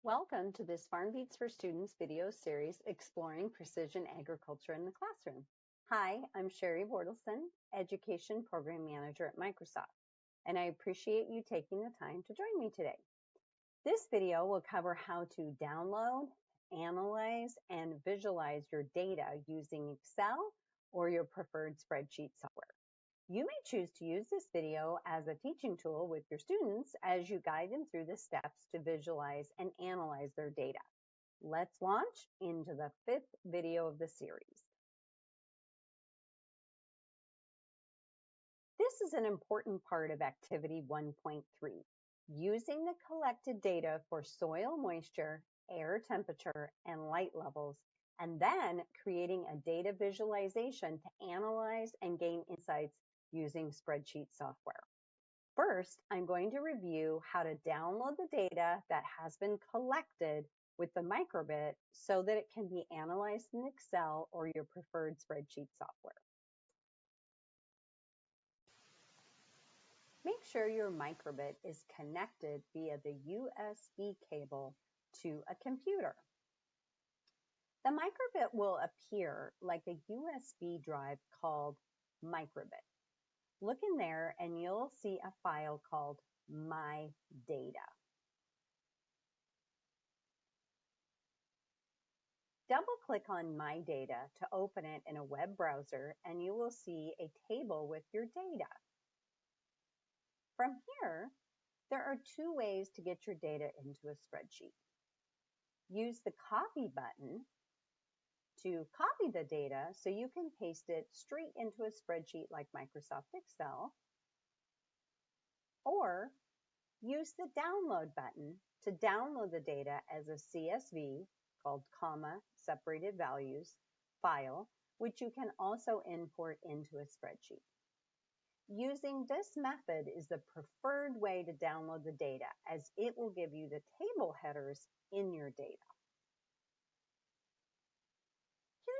Welcome to this FarmBeats for Students video series exploring precision agriculture in the classroom. Hi, I'm Sherry Bordelson, Education Program Manager at Microsoft, and I appreciate you taking the time to join me today. This video will cover how to download, analyze, and visualize your data using Excel or your preferred spreadsheet software. You may choose to use this video as a teaching tool with your students as you guide them through the steps to visualize and analyze their data. Let's launch into the 5th video of the series. This is an important part of Activity 1.3, using the collected data for soil moisture, air temperature, and light levels, and then creating a data visualization to analyze and gain insights using spreadsheet software. First, I'm going to review how to download the data that has been collected with the microbit so that it can be analyzed in Excel or your preferred spreadsheet software. Make sure your microbit is connected via the USB cable to a computer. The microbit will appear like a USB drive called microbit. Look in there and you'll see a file called My Data. Double-click on My Data to open it in a web browser and you will see a table with your data. From here, there are two ways to get your data into a spreadsheet. Use the Copy button to copy the data so you can paste it straight into a spreadsheet like Microsoft Excel, or use the Download button to download the data as a CSV called separated values file, which you can also import into a spreadsheet. Using this method is the preferred way to download the data, as it will give you the table headers in your data.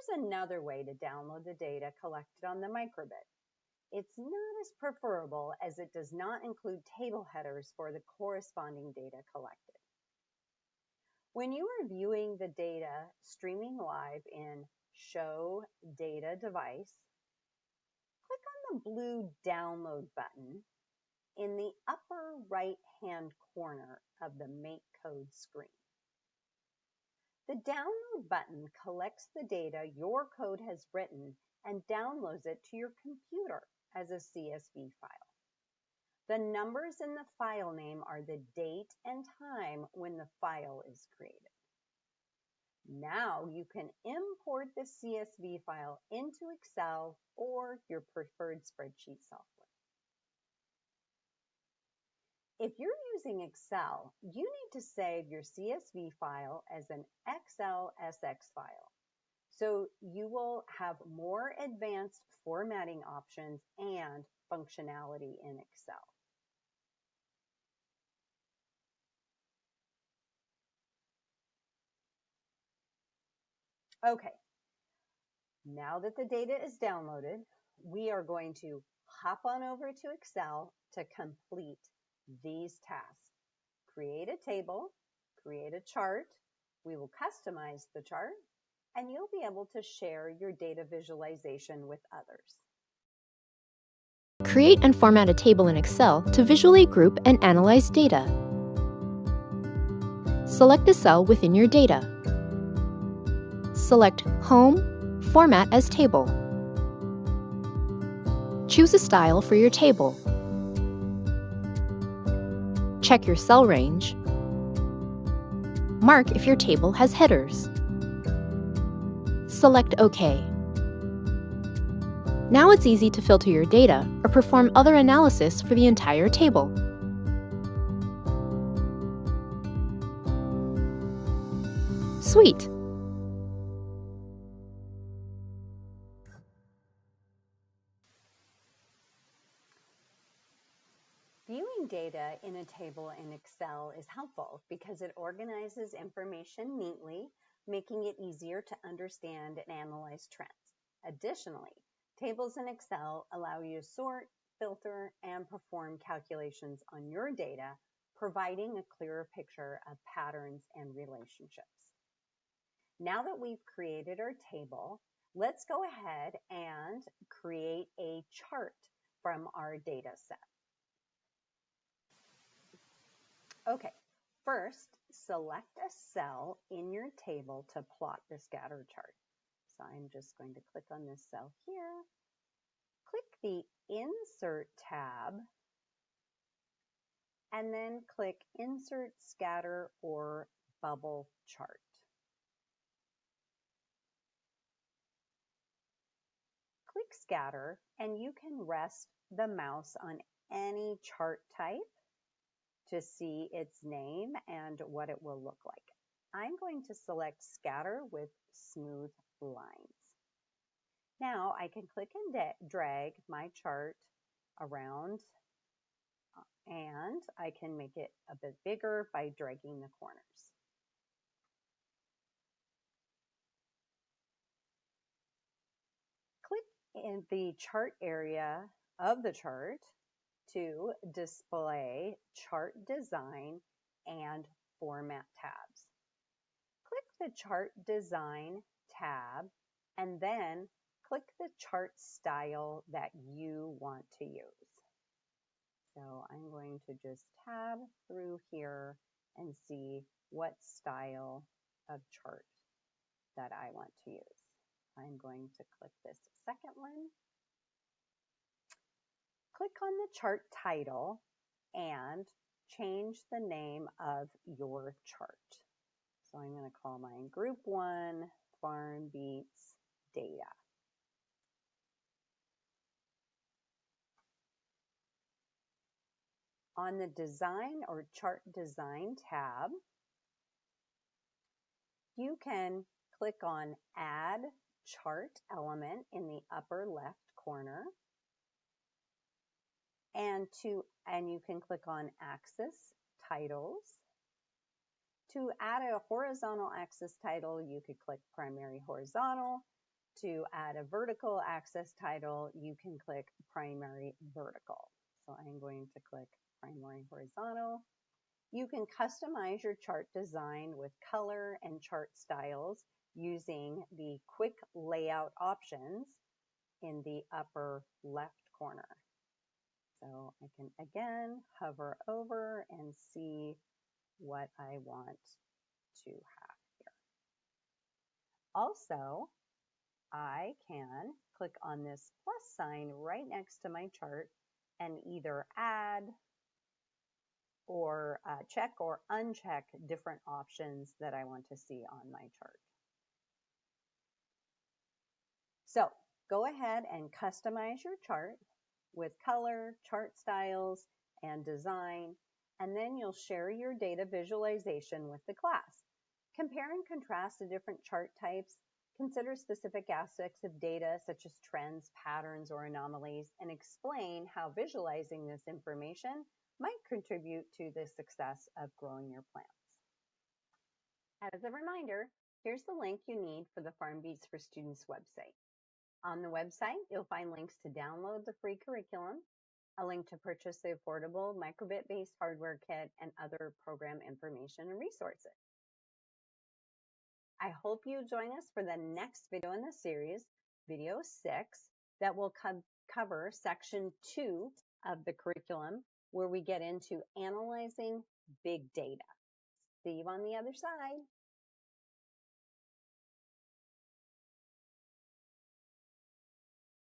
Here's another way to download the data collected on the microbit. It's not as preferable as it does not include table headers for the corresponding data collected. When you are viewing the data streaming live in Show Data Device, click on the blue Download button in the upper right-hand corner of the Make Code screen. The Download button collects the data your code has written and downloads it to your computer as a CSV file. The numbers in the file name are the date and time when the file is created. Now you can import the CSV file into Excel or your preferred spreadsheet software. If you're using Excel, you need to save your CSV file as an XLSX file, so you will have more advanced formatting options and functionality in Excel. Okay, now that the data is downloaded, we are going to hop on over to Excel to complete these tasks. Create a table, create a chart, we will customize the chart, and you'll be able to share your data visualization with others. Create and format a table in Excel to visually group and analyze data. Select a cell within your data. Select Home, Format as Table. Choose a style for your table. Check your cell range. Mark if your table has headers. Select OK. Now it's easy to filter your data or perform other analysis for the entire table. Sweet! Viewing data in a table in Excel is helpful because it organizes information neatly, making it easier to understand and analyze trends. Additionally, tables in Excel allow you to sort, filter, and perform calculations on your data, providing a clearer picture of patterns and relationships. Now that we've created our table, let's go ahead and create a chart from our data set. Okay, first, select a cell in your table to plot the scatter chart. So I'm just going to click on this cell here. Click the Insert tab, and then click Insert Scatter or Bubble Chart. Click Scatter, and you can rest the mouse on any chart type to see its name and what it will look like. I'm going to select Scatter with Smooth Lines. Now I can click and drag my chart around, and I can make it a bit bigger by dragging the corners. Click in the chart area of the chart to display chart design and format tabs. Click the chart design tab and then click the chart style that you want to use. So I'm going to just tab through here and see what style of chart that I want to use. I'm going to click this second one. Click on the chart title and change the name of your chart. So I'm going to call mine Group 1 FarmBeats Data. On the Design or Chart Design tab, you can click on Add Chart Element in the upper left corner, and you can click on Axis Titles. To add a horizontal axis title, you could click Primary Horizontal. To add a vertical axis title, you can click Primary Vertical. So I'm going to click Primary Horizontal. You can customize your chart design with color and chart styles using the quick layout options in the upper left corner. So I can again hover over and see what I want to have here. Also, I can click on this plus sign right next to my chart and either add or check or uncheck different options that I want to see on my chart. So go ahead and customize your chart with color, chart styles, and design, and then you'll share your data visualization with the class. Compare and contrast the different chart types, consider specific aspects of data such as trends, patterns, or anomalies, and explain how visualizing this information might contribute to the success of growing your plants. As a reminder, here's the link you need for the FarmBeats for Students website. On the website, you'll find links to download the free curriculum, a link to purchase the affordable microbit-based hardware kit, and other program information and resources. I hope you join us for the next video in the series, video 6, that will cover section 2 of the curriculum, where we get into analyzing big data. See you on the other side.